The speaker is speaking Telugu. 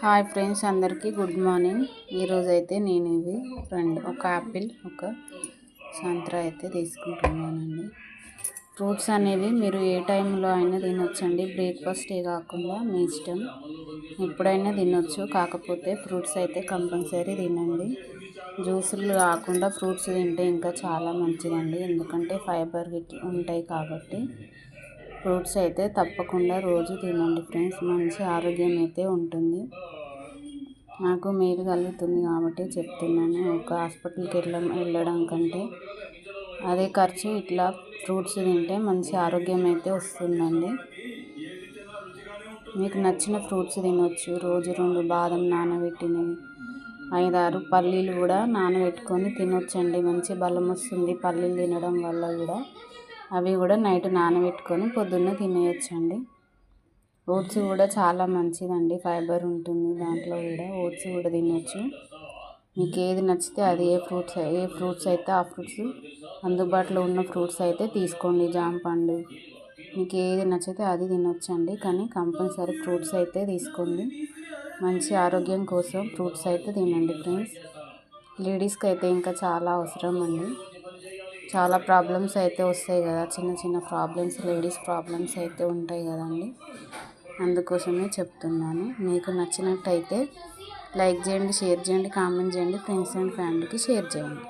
హాయ్ ఫ్రెండ్స్, అందరికీ గుడ్ మార్నింగ్. ఈరోజు అయితే నేను ఇవి ఒక యాపిల్, ఒక సంత్రా అయితే తీసుకుంటున్నానండి. ఫ్రూట్స్ అనేవి మీరు ఏ టైంలో అయినా తినొచ్చండి. బ్రేక్ఫాస్టే కాకుండా మీ ఇష్టం, ఎప్పుడైనా తినొచ్చు. కాకపోతే ఫ్రూట్స్ అయితే కంపల్సరీ తినండి. జ్యూసులు కాకుండా ఫ్రూట్స్ తింటే ఇంకా చాలా మంచిదండి, ఎందుకంటే ఫైబర్ ఉంటాయి కాబట్టి. ఫ్రూట్స్ అయితే తప్పకుండా రోజు తినండి ఫ్రెండ్స్, మంచి ఆరోగ్యం అయితే ఉంటుంది. నాకు మేలు కలుగుతుంది కాబట్టి చెప్తున్నాను. ఒక హాస్పిటల్కి వెళ్ళడం కంటే అదే ఖర్చు ఇట్లా ఫ్రూట్స్ తింటే మంచి ఆరోగ్యం అయితే వస్తుందండి. మీకు నచ్చిన ఫ్రూట్స్ తినొచ్చు. రోజు 2 బాదం నానబెట్టినవి, 5-6 పల్లీలు కూడా నానబెట్టుకొని తినొచ్చండి. మంచి బలం వస్తుంది పల్లీలు తినడం వల్ల కూడా. అవి కూడా నైట్ నానబెట్టుకొని పొద్దున్నే తినేయొచ్చండి. ఓట్స్ కూడా చాలా మంచిదండి, ఫైబర్ ఉంటుంది దాంట్లో కూడా. ఓట్స్ కూడా తినొచ్చు. మీకు ఏది నచ్చితే అది, ఏ ఫ్రూట్స్ అయితే ఆ ఫ్రూట్స్, అందుబాటులో ఉన్న ఫ్రూట్స్ అయితే తీసుకోండి. జామ పండు, మీకు ఏది నచ్చితే అది తినొచ్చండి. కానీ కంపల్సరీ ఫ్రూట్స్ అయితే తీసుకోండి. మంచి ఆరోగ్యం కోసం ఫ్రూట్స్ అయితే తినండి ఫ్రెండ్స్. లేడీస్కి అయితే ఇంకా చాలా అవసరం అండి. చాలా ప్రాబ్లమ్స్ అయితే వస్తాయి కదా, చిన్న చిన్న ప్రాబ్లమ్స్, లేడీస్ ప్రాబ్లమ్స్ అయితే ఉంటాయి కదండి. అందుకోసమే చెప్తున్నాను. మీకు నచ్చినట్టయితే లైక్ చేయండి, షేర్ చేయండి, కామెంట్ చేయండి, ఫ్రెండ్స్ అండ్ ఫ్యామిలీకి షేర్ చేయండి.